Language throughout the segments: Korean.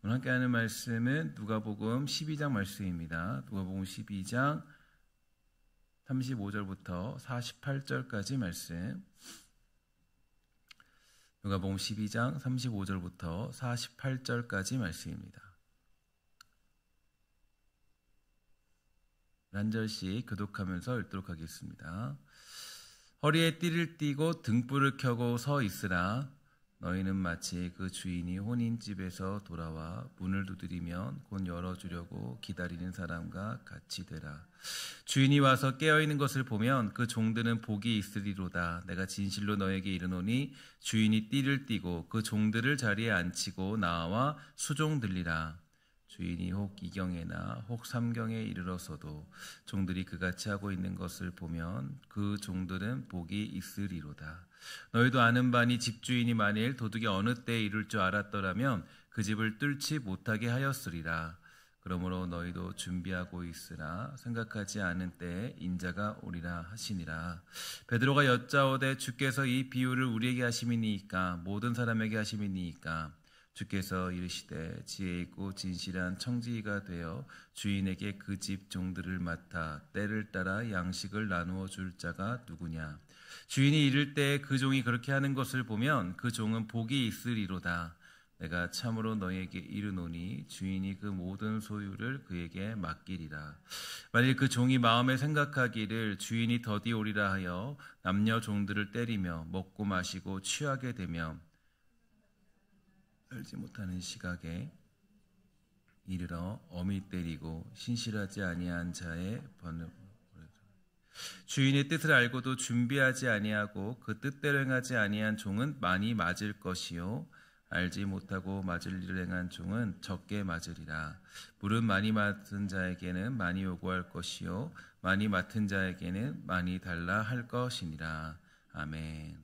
오늘 함께 하는 말씀은 누가복음 12장 말씀입니다. 누가복음 12장 35절부터 48절까지 말씀. 누가복음 12장 35절부터 48절까지 말씀입니다. 한 절씩 교독하면서 읽도록 하겠습니다. 허리에 띠를 띠고 등불을 켜고 서 있으라. 너희는 마치 그 주인이 혼인집에서 돌아와 문을 두드리면 곧 열어주려고 기다리는 사람과 같이 되라. 주인이 와서 깨어있는 것을 보면 그 종들은 복이 있으리로다. 내가 진실로 너에게 이르노니 주인이 띠를 띠고 그 종들을 자리에 앉히고 나와 수종 들리라. 주인이 혹 2경에나 혹 3경에 이르러서도 종들이 그같이 하고 있는 것을 보면 그 종들은 복이 있으리로다. 너희도 아는 바니 집주인이 만일 도둑이 어느 때에 이룰 줄 알았더라면 그 집을 뚫지 못하게 하였으리라. 그러므로 너희도 준비하고 있으라. 생각하지 않은 때에 인자가 오리라 하시니라. 베드로가 여짜오되 주께서 이 비유를 우리에게 하심이니이까 모든 사람에게 하심이니이까. 주께서 이르시되 지혜 있고 진실한 청지기가 되어 주인에게 그 집 종들을 맡아 때를 따라 양식을 나누어 줄 자가 누구냐. 주인이 이를 때 그 종이 그렇게 하는 것을 보면 그 종은 복이 있으리로다. 내가 참으로 너희에게 이르노니 주인이 그 모든 소유를 그에게 맡기리라. 만일 그 종이 마음에 생각하기를 주인이 더디 오리라 하여 남녀 종들을 때리며 먹고 마시고 취하게 되며 알지 못하는 시각에 이르러 어미 때리고 신실하지 아니한 자의 번을 주인의 뜻을 알고도 준비하지 아니하고 그 뜻대로 행하지 아니한 종은 많이 맞을 것이요 알지 못하고 맞을 일을 행한 종은 적게 맞으리라. 물은 많이 맡은 자에게는 많이 요구할 것이요 많이 맡은 자에게는 많이 달라 할 것이니라. 아멘.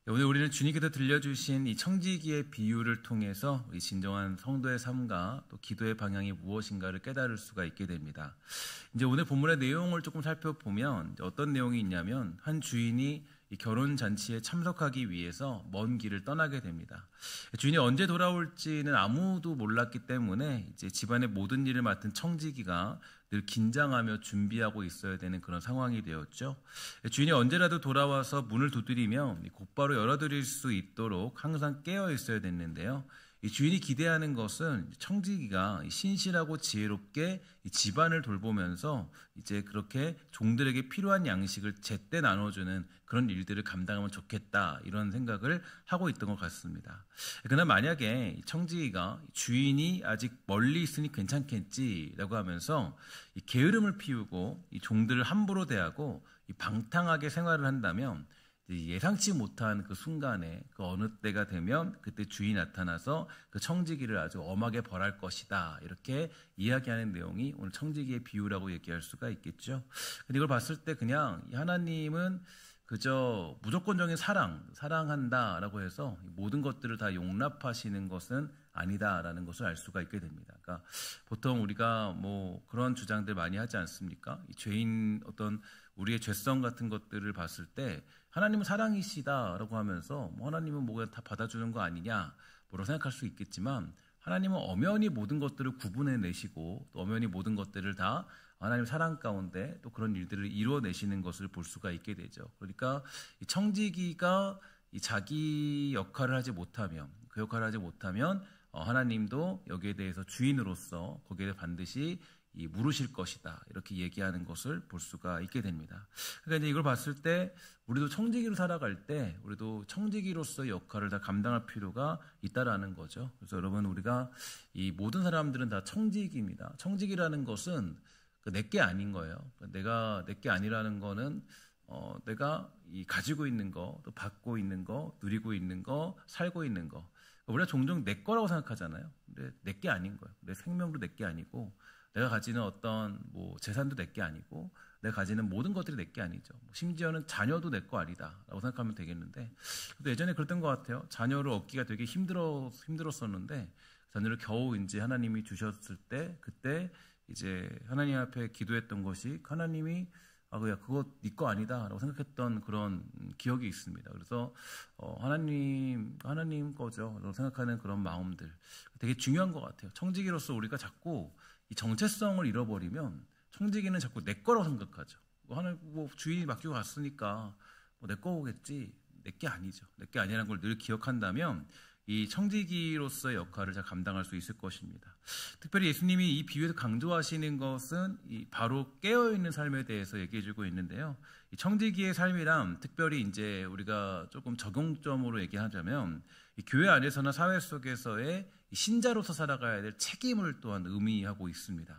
오늘 우리는 주님께서 들려주신 이 청지기의 비유를 통해서 이 진정한 성도의 삶과 또 기도의 방향이 무엇인가를 깨달을 수가 있게 됩니다. 이제 오늘 본문의 내용을 조금 살펴보면 어떤 내용이 있냐면 한 주인이 이 결혼 잔치에 참석하기 위해서 먼 길을 떠나게 됩니다. 주인이 언제 돌아올지는 아무도 몰랐기 때문에 이제 집안의 모든 일을 맡은 청지기가 늘 긴장하며 준비하고 있어야 되는 그런 상황이 되었죠. 주인이 언제라도 돌아와서 문을 두드리면 곧바로 열어드릴 수 있도록 항상 깨어 있어야 됐는데요. 이 주인이 기대하는 것은 청지기가 신실하고 지혜롭게 이 집안을 돌보면서 이제 그렇게 종들에게 필요한 양식을 제때 나눠주는 그런 일들을 감당하면 좋겠다, 이런 생각을 하고 있던 것 같습니다. 그러나 만약에 청지기가 주인이 아직 멀리 있으니 괜찮겠지라고 하면서 이 게으름을 피우고 이 종들을 함부로 대하고 이 방탕하게 생활을 한다면 예상치 못한 그 순간에 그 어느 때가 되면 그때 주인이 나타나서 그 청지기를 아주 엄하게 벌할 것이다, 이렇게 이야기하는 내용이 오늘 청지기의 비유라고 얘기할 수가 있겠죠. 근데 이걸 봤을 때 그냥 하나님은 그저 무조건적인 사랑한다라고 해서 모든 것들을 다 용납하시는 것은 아니다라는 것을 알 수가 있게 됩니다. 그러니까 보통 우리가 뭐 그런 주장들 많이 하지 않습니까? 이 죄인 어떤 우리의 죄성 같은 것들을 봤을 때 하나님은 사랑이시다라고 하면서 뭐 하나님은 뭐가 다 받아주는 거 아니냐 뭐라고 생각할 수 있겠지만, 하나님은 엄연히 모든 것들을 구분해내시고 또 엄연히 모든 것들을 다 하나님 사랑 가운데 또 그런 일들을 이루어내시는 것을 볼 수가 있게 되죠. 그러니까 이 청지기가 이 자기 역할을 하지 못하면, 그 역할을 하지 못하면 하나님도 여기에 대해서 주인으로서 거기에 반드시 물으실 것이다, 이렇게 얘기하는 것을 볼 수가 있게 됩니다. 그러니까 이제 이걸 봤을 때 우리도 청지기로 살아갈 때 우리도 청지기로서의 역할을 다 감당할 필요가 있다라는 거죠. 그래서 여러분, 우리가 이 모든 사람들은 다 청지기입니다. 청지기라는 것은 내게 아닌 거예요. 내가 내게 아니라는 거는 내가 가지고 있는 거, 또 받고 있는 거, 누리고 있는 거, 살고 있는 거, 우리가 종종 내 거라고 생각하잖아요. 근데 내게 아닌 거예요. 내 생명도 내게 아니고, 내가 가지는 어떤 뭐 재산도 내게 아니고, 내가 가지는 모든 것들이 내게 아니죠. 심지어는 자녀도 내 거 아니다라고 생각하면 되겠는데, 또 예전에 그랬던 것 같아요. 자녀를 얻기가 되게 힘들었었는데 자녀를 겨우 이제 하나님이 주셨을 때, 그때 이제 하나님 앞에 기도했던 것이, 하나님이 야, 그거 네 거 아니다라고 생각했던 그런 기억이 있습니다. 그래서 하나님 거죠 라고 생각하는 그런 마음들 되게 중요한 것 같아요. 청지기로서 우리가 자꾸 이 정체성을 잃어버리면 청지기는 자꾸 내 거라고 생각하죠. 하나님 뭐 주인이 맡기고 갔으니까 뭐 내 거겠지. 내 게 아니죠. 내 게 아니라는 걸 늘 기억한다면 이 청지기로서의 역할을 잘 감당할 수 있을 것입니다. 특별히 예수님이 이 비유에서 강조하시는 것은 바로 깨어있는 삶에 대해서 얘기해주고 있는데요. 이 청지기의 삶이란 특별히 이제 우리가 조금 적용점으로 얘기하자면 이 교회 안에서나 사회 속에서의 신자로서 살아가야 될 책임을 또한 의미하고 있습니다.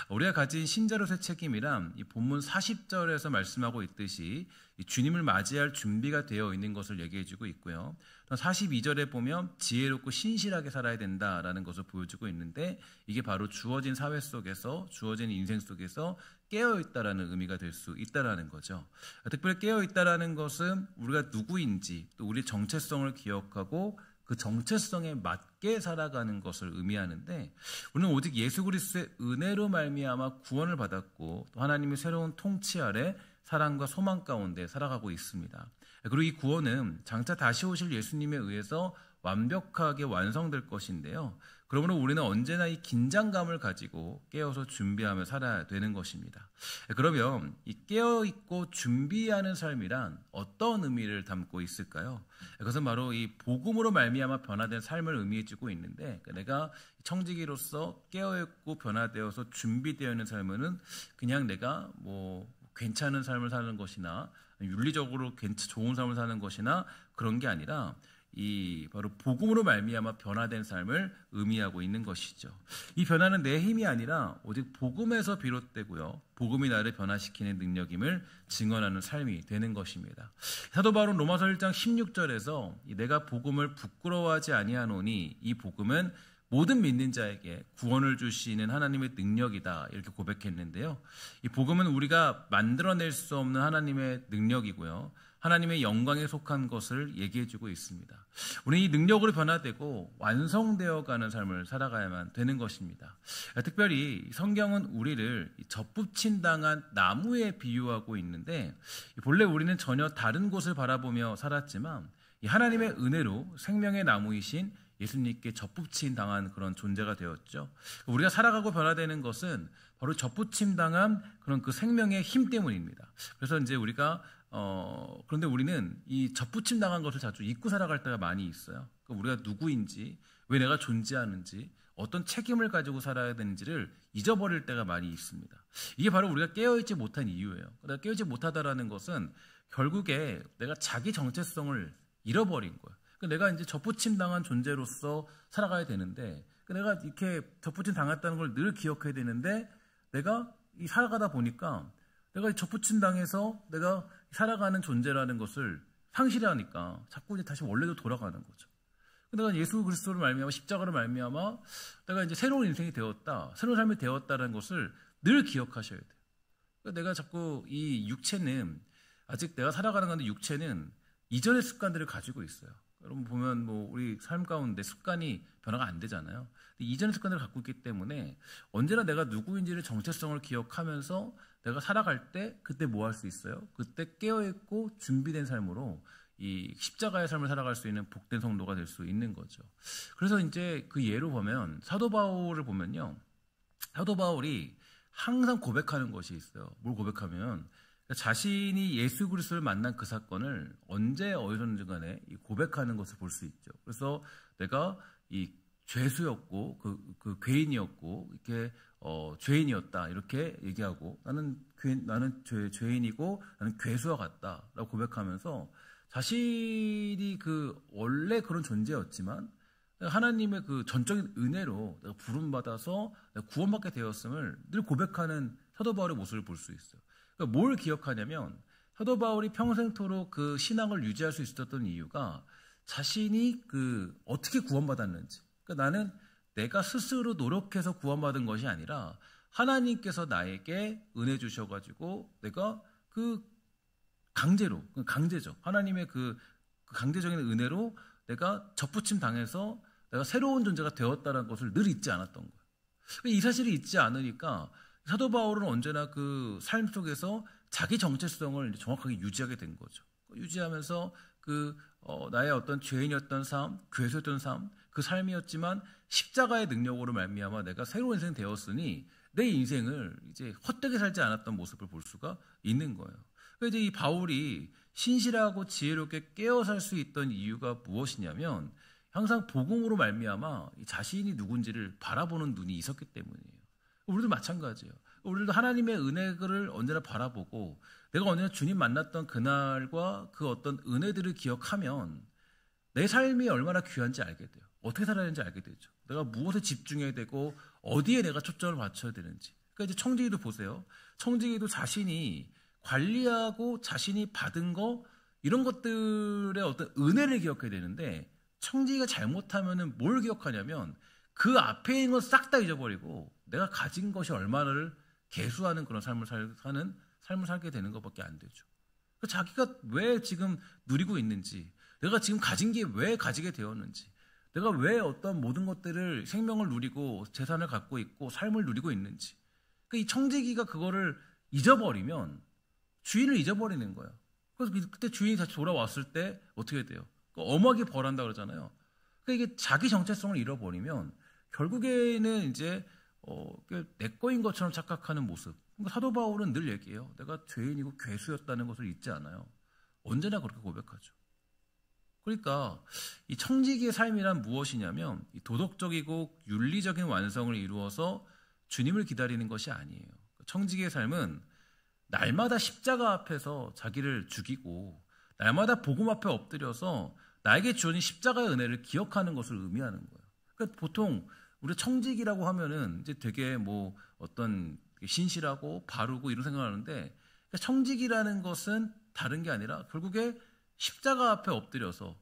우리가 가진 신자로서의 책임이란 이 본문 40절에서 말씀하고 있듯이 주님을 맞이할 준비가 되어 있는 것을 얘기해주고 있고요. 42절에 보면 지혜롭고 신실하게 살아야 된다라는 것을 보여주고 있는데 이게 바로 주어진 사회 속에서 주어진 인생 속에서 깨어있다라는 의미가 될 수 있다라는 거죠. 특별히 깨어있다라는 것은 우리가 누구인지 또 우리의 정체성을 기억하고 그 정체성에 맞게 살아가는 것을 의미하는데 우리는 오직 예수 그리스도의 은혜로 말미암아 구원을 받았고 또 하나님의 새로운 통치 아래 사랑과 소망 가운데 살아가고 있습니다. 그리고 이 구원은 장차 다시 오실 예수님에 의해서 완벽하게 완성될 것인데요. 그러므로 우리는 언제나 이 긴장감을 가지고 깨어서 준비하며 살아야 되는 것입니다. 그러면 이 깨어있고 준비하는 삶이란 어떤 의미를 담고 있을까요? 그것은 바로 이 복음으로 말미암아 변화된 삶을 의미해주고 있는데 내가 청지기로서 깨어있고 변화되어서 준비되어 있는 삶은 그냥 내가 뭐 괜찮은 삶을 사는 것이나 윤리적으로 좋은 삶을 사는 것이나 그런 게 아니라 이 바로 복음으로 말미암아 변화된 삶을 의미하고 있는 것이죠. 이 변화는 내 힘이 아니라 오직 복음에서 비롯되고요. 복음이 나를 변화시키는 능력임을 증언하는 삶이 되는 것입니다. 사도 바울은 로마서 1장 16절에서 내가 복음을 부끄러워하지 아니하노니 이 복음은 모든 믿는 자에게 구원을 주시는 하나님의 능력이다 이렇게 고백했는데요. 이 복음은 우리가 만들어낼 수 없는 하나님의 능력이고요. 하나님의 영광에 속한 것을 얘기해주고 있습니다. 우리는 이 능력으로 변화되고 완성되어가는 삶을 살아가야만 되는 것입니다. 특별히 성경은 우리를 접붙임 당한 나무에 비유하고 있는데 본래 우리는 전혀 다른 곳을 바라보며 살았지만 하나님의 은혜로 생명의 나무이신 예수님께 접붙임 당한 그런 존재가 되었죠. 우리가 살아가고 변화되는 것은 바로 접붙임 당한 그런 그 생명의 힘 때문입니다. 그래서 이제 우리가 그런데 우리는 이 접붙임 당한 것을 자주 잊고 살아갈 때가 많이 있어요. 우리가 누구인지, 왜 내가 존재하는지, 어떤 책임을 가지고 살아야 되는지를 잊어버릴 때가 많이 있습니다. 이게 바로 우리가 깨어있지 못한 이유예요. 내가 깨어있지 못하다라는 것은 결국에 내가 자기 정체성을 잃어버린 거예요. 내가 이제 접붙임 당한 존재로서 살아가야 되는데 내가 이렇게 접붙임 당했다는 걸 늘 기억해야 되는데 내가 살아가다 보니까 내가 접붙임 당해서 내가 살아가는 존재라는 것을 상실하니까 자꾸 이제 다시 원래로 돌아가는 거죠. 내가 예수 그리스도를 말미암아 십자가를 말미암아 내가 이제 새로운 인생이 되었다, 새로운 삶이 되었다는 것을 늘 기억하셔야 돼요. 그러니까 내가 자꾸 이 육체는 아직 내가 살아가는 건데 육체는 이전의 습관들을 가지고 있어요. 여러분 보면 뭐 우리 삶 가운데 습관이 변화가 안 되잖아요. 이전의 습관들을 갖고 있기 때문에 언제나 내가 누구인지를 정체성을 기억하면서 내가 살아갈 때 그때 뭐 할 수 있어요? 그때 깨어있고 준비된 삶으로 이 십자가의 삶을 살아갈 수 있는 복된 성도가 될 수 있는 거죠. 그래서 이제 그 예로 보면 사도 바울을 보면요. 사도 바울이 항상 고백하는 것이 있어요. 뭘 고백하면 자신이 예수 그리스도를 만난 그 사건을 언제 어디서든지 간에 고백하는 것을 볼 수 있죠. 그래서 내가 이 죄수였고 그 죄인이었고 이렇게 죄인이었다 이렇게 얘기하고 나는 죄인이고 나는 괴수와 같다라고 고백하면서 자신이 그 원래 그런 존재였지만 하나님의 그 전적인 은혜로 내가 부름받아서 내가 구원받게 되었음을 늘 고백하는 사도 바울의 모습을 볼 수 있어요. 그러니까 뭘 기억하냐면 사도 바울이 평생토록 그 신앙을 유지할 수 있었던 이유가 자신이 그 어떻게 구원받았는지. 그러니까 나는 내가 스스로 노력해서 구원받은 것이 아니라 하나님께서 나에게 은혜 주셔가지고 내가 그 강제죠. 하나님의 그 강제적인 은혜로 내가 접붙임 당해서 내가 새로운 존재가 되었다는 것을 늘 잊지 않았던 거예요. 이 사실을 잊지 않으니까 사도 바울은 언제나 그 삶 속에서 자기 정체성을 정확하게 유지하게 된 거죠. 유지하면서 나의 어떤 죄인이었던 삶, 괴수였던 삶, 그 삶이었지만 십자가의 능력으로 말미암아 내가 새로운 인생 되었으니 내 인생을 이제 헛되게 살지 않았던 모습을 볼 수가 있는 거예요. 그래서 이제 이 바울이 신실하고 지혜롭게 깨어 살 수 있던 이유가 무엇이냐면 항상 복음으로 말미암아 자신이 누군지를 바라보는 눈이 있었기 때문이에요. 우리도 마찬가지예요. 우리도 하나님의 은혜를 언제나 바라보고 내가 언제나 주님 만났던 그날과 그 어떤 은혜들을 기억하면 내 삶이 얼마나 귀한지 알게 돼요. 어떻게 살아야 되는지 알게 되죠. 내가 무엇에 집중해야 되고 어디에 내가 초점을 맞춰야 되는지. 그러니까 이제 청지기도 보세요. 청지기도 자신이 관리하고 자신이 받은 거 이런 것들의 어떤 은혜를 기억해야 되는데 청지기가 잘못하면은 뭘 기억하냐면 그 앞에 있는 건 싹 다 잊어버리고 내가 가진 것이 얼마나를 계수하는 그런 삶을 살게 되는 것밖에 안 되죠. 자기가 왜 지금 누리고 있는지, 내가 지금 가진 게 왜 가지게 되었는지, 내가 왜 어떤 모든 것들을 생명을 누리고 재산을 갖고 있고 삶을 누리고 있는지. 이 청지기가 그거를 잊어버리면 주인을 잊어버리는 거예요. 그래서 그때 주인이 다시 돌아왔을 때 어떻게 돼요? 엄하게 벌한다 그러잖아요. 그러니까 이게 자기 정체성을 잃어버리면 결국에는 이제 내 거인 것처럼 착각하는 모습. 그러니까 사도 바울은 늘 얘기해요. 내가 죄인이고 괴수였다는 것을 잊지 않아요. 언제나 그렇게 고백하죠. 그러니까 이 청지기의 삶이란 무엇이냐면 이 도덕적이고 윤리적인 완성을 이루어서 주님을 기다리는 것이 아니에요. 청지기의 삶은 날마다 십자가 앞에서 자기를 죽이고 날마다 복음 앞에 엎드려서 나에게 주어진 십자가의 은혜를 기억하는 것을 의미하는 거예요. 그러니까 보통 우리 청지기라고 하면은 이제 되게 뭐 어떤 신실하고 바르고 이런 생각을 하는데 그러니까 청지기라는 것은 다른 게 아니라 결국에 십자가 앞에 엎드려서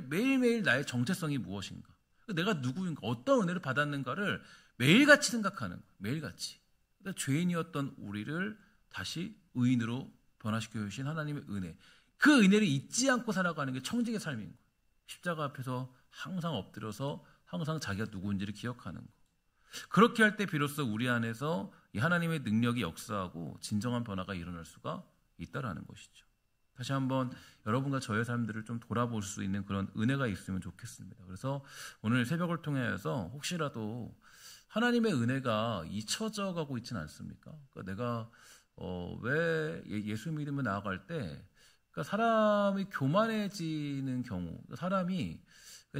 매일매일 나의 정체성이 무엇인가, 내가 누구인가, 어떤 은혜를 받았는가를 매일같이 생각하는 거예요. 매일같이. 그러니까 죄인이었던 우리를 다시 의인으로 변화시켜 주신 하나님의 은혜, 그 은혜를 잊지 않고 살아가는 게 청지기의 삶인 거예요. 십자가 앞에서 항상 엎드려서 항상 자기가 누구인지를 기억하는 거. 그렇게 할 때 비로소 우리 안에서 이 하나님의 능력이 역사하고 진정한 변화가 일어날 수가 있다라는 것이죠. 다시 한번 여러분과 저의 삶들을 좀 돌아볼 수 있는 그런 은혜가 있으면 좋겠습니다. 그래서 오늘 새벽을 통해서 혹시라도 하나님의 은혜가 잊혀져 가고 있지는 않습니까? 그러니까 내가 왜 예수 믿으며 나아갈 때 그러니까 사람이 교만해지는 경우, 사람이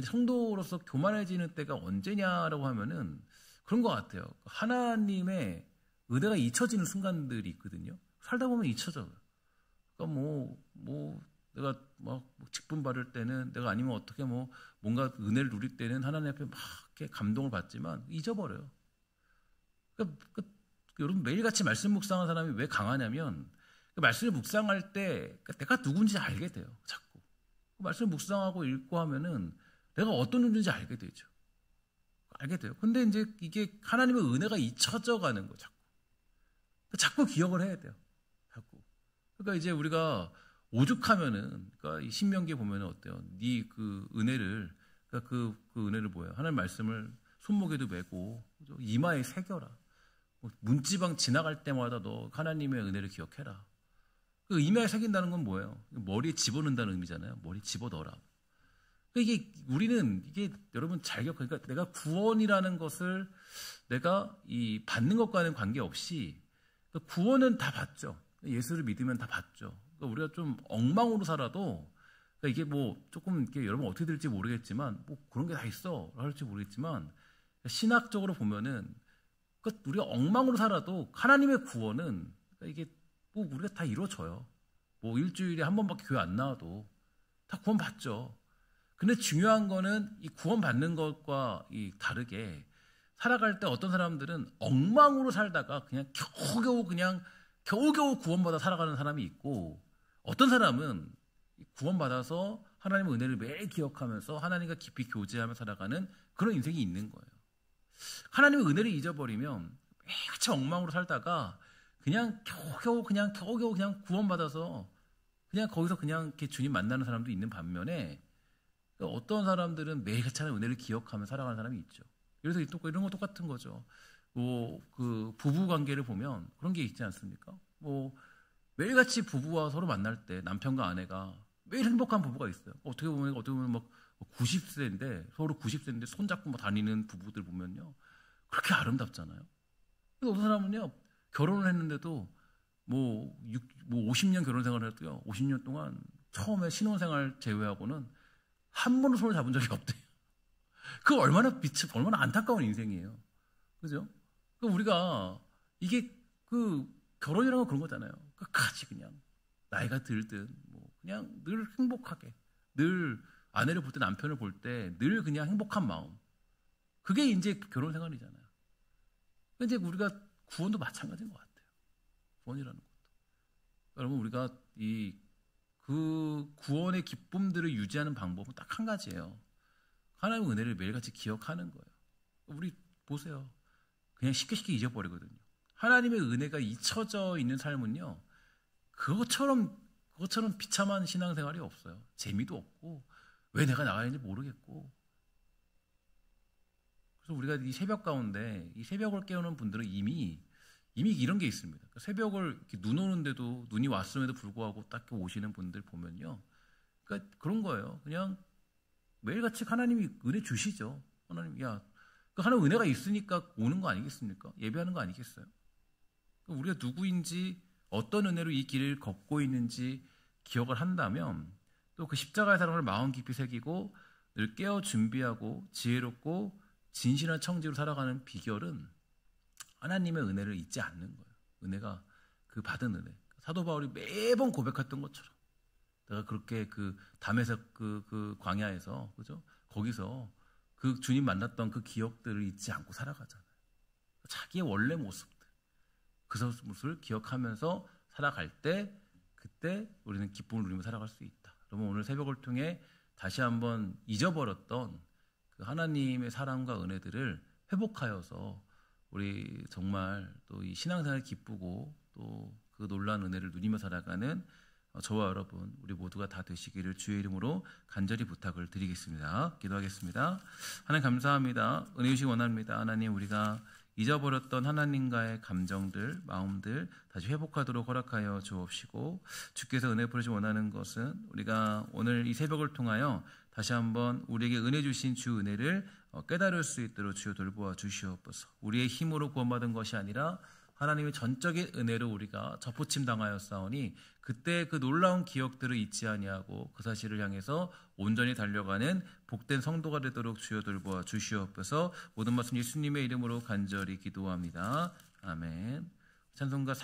성도로서 교만해지는 때가 언제냐라고 하면은 그런 것 같아요. 하나님의 은혜가 잊혀지는 순간들이 있거든요. 살다 보면 잊혀져요. 그러니까 내가 막 직분 받을 때는 내가 아니면 어떻게 뭔가 은혜를 누릴 때는 하나님 앞에 막 이렇게 감동을 받지만 잊어버려요. 그러니까 여러분 매일같이 말씀 묵상하는 사람이 왜 강하냐면 말씀을 묵상할 때 내가 누군지 알게 돼요. 자꾸 말씀을 묵상하고 읽고 하면은 내가 어떤 존재인지 알게 되죠. 알게 돼요. 근데 이제 이게 하나님의 은혜가 잊혀져 가는 거예요. 자꾸 기억을 해야 돼요. 자꾸. 그러니까 이제 우리가 오죽하면은, 그러니까 이 신명기에 보면은 어때요? 네 그 은혜를, 그러니까 그 은혜를 뭐예요? 하나님 말씀을 손목에도 메고 이마에 새겨라. 문지방 지나갈 때마다 너 하나님의 은혜를 기억해라. 그 이마에 새긴다는 건 뭐예요? 머리에 집어넣는다는 의미잖아요. 머리에 집어넣어라. 우리는 여러분 잘 기억해요. 그러니까 내가 구원이라는 것을 내가 이 받는 것과는 관계없이 구원은 다 받죠. 예수를 믿으면 다 받죠. 그러니까 우리가 좀 엉망으로 살아도 이게 조금 이렇게 여러분 어떻게 될지 모르겠지만 그런 게 다 있어 할지 모르겠지만 신학적으로 보면은 우리가 엉망으로 살아도 하나님의 구원은 이게 우리가 다 이루어져요. 일주일에 한 번밖에 교회 안 나와도 다 구원 받죠. 근데 중요한 거는 이 구원 받는 것과 다르게 살아갈 때 어떤 사람들은 엉망으로 살다가 그냥 겨우겨우 구원받아 살아가는 사람이 있고 어떤 사람은 구원받아서 하나님의 은혜를 매일 기억하면서 하나님과 깊이 교제하며 살아가는 그런 인생이 있는 거예요. 하나님의 은혜를 잊어버리면 매일같이 엉망으로 살다가 그냥 겨우겨우 구원받아서 그냥 거기서 그냥 이렇게 주님 만나는 사람도 있는 반면에 어떤 사람들은 매일같이 하나님의 은혜를 기억하며 살아가는 사람이 있죠. 그래서 이런 거 똑같은 거죠. 그 부부 관계를 보면 그런 게 있지 않습니까? 매일같이 부부와 서로 만날 때 남편과 아내가 매일 행복한 부부가 있어요. 어떻게 보면 막 90세인데 서로 90세인데 손잡고 막 다니는 부부들 보면요, 그렇게 아름답잖아요. 근데 어떤 사람은요, 결혼을 했는데도 뭐 50년 결혼 생활을 해도요, 50년 동안 처음에 신혼생활 제외하고는 한 번도 손을 잡은 적이 없대요. 그 얼마나 안타까운 인생이에요. 그죠? 우리가 이게 결혼이라는 건 그런 거잖아요. 끝까지 그냥 나이가 들든 뭐 그냥 늘 행복하게, 늘 아내를 볼 때, 남편을 볼 때 늘 그냥 행복한 마음. 그게 이제 결혼 생활이잖아요. 이제 우리가 구원도 마찬가지인 것 같아요. 구원이라는 것도. 여러분, 우리가 그 구원의 기쁨들을 유지하는 방법은 딱 한 가지예요. 하나님의 은혜를 매일같이 기억하는 거예요. 우리 보세요. 그냥 쉽게 잊어버리거든요. 하나님의 은혜가 잊혀져 있는 삶은요, 그것처럼 비참한 신앙생활이 없어요. 재미도 없고, 왜 내가 나가야 하는지 모르겠고. 그래서 우리가 이 새벽 가운데, 이 새벽을 깨우는 분들은 이미 이런 게 있습니다. 새벽을 눈 오는데도, 눈이 왔음에도 불구하고 딱 오시는 분들 보면요, 그러니까 그런 거예요. 그냥 매일같이 하나님이 은혜 주시죠. 하나님, 하나님 은혜가 있으니까 오는 거 아니겠습니까? 예배하는 거 아니겠어요? 우리가 누구인지, 어떤 은혜로 이 길을 걷고 있는지 기억을 한다면, 또 그 십자가의 사랑을 마음 깊이 새기고 늘 깨어 준비하고 지혜롭고 진실한 청지로 살아가는 비결은 하나님의 은혜를 잊지 않는 거예요. 은혜가, 그 받은 은혜. 사도 바울이 매번 고백했던 것처럼, 내가 그렇게 그 담에색 그 광야에서, 그죠? 거기서 그 주님 만났던 그 기억들을 잊지 않고 살아가잖아요. 자기의 원래 모습들, 그 모습을 기억하면서 살아갈 때, 그때 우리는 기쁨을 누리며 살아갈 수 있다. 여러분, 오늘 새벽을 통해 다시 한번 잊어버렸던 그 하나님의 사랑과 은혜들을 회복하여서 우리 정말 또 이 신앙생활 기쁘고 또 그 놀라운 은혜를 누리며 살아가는 저와 여러분, 우리 모두가 다 되시기를 주의 이름으로 간절히 부탁을 드리겠습니다. 기도하겠습니다. 하나님 감사합니다. 은혜 주시기 원합니다. 하나님, 우리가 잊어버렸던 하나님과의 감정들, 마음들 다시 회복하도록 허락하여 주옵시고, 주께서 은혜 베푸시 원하는 것은 우리가 오늘 이 새벽을 통하여 다시 한번 우리에게 은혜 주신 주 은혜를 깨달을 수 있도록 주여 돌보아 주시옵소서. 우리의 힘으로 구원받은 것이 아니라 하나님의 전적인 은혜로 우리가 접붙임 당하였사오니, 그때 그 놀라운 기억들을 잊지 아니하고 그 사실을 향해서 온전히 달려가는 복된 성도가 되도록 주여 돌보아 주시옵소서. 모든 말씀 예수님의 이름으로 간절히 기도합니다. 아멘. 찬송가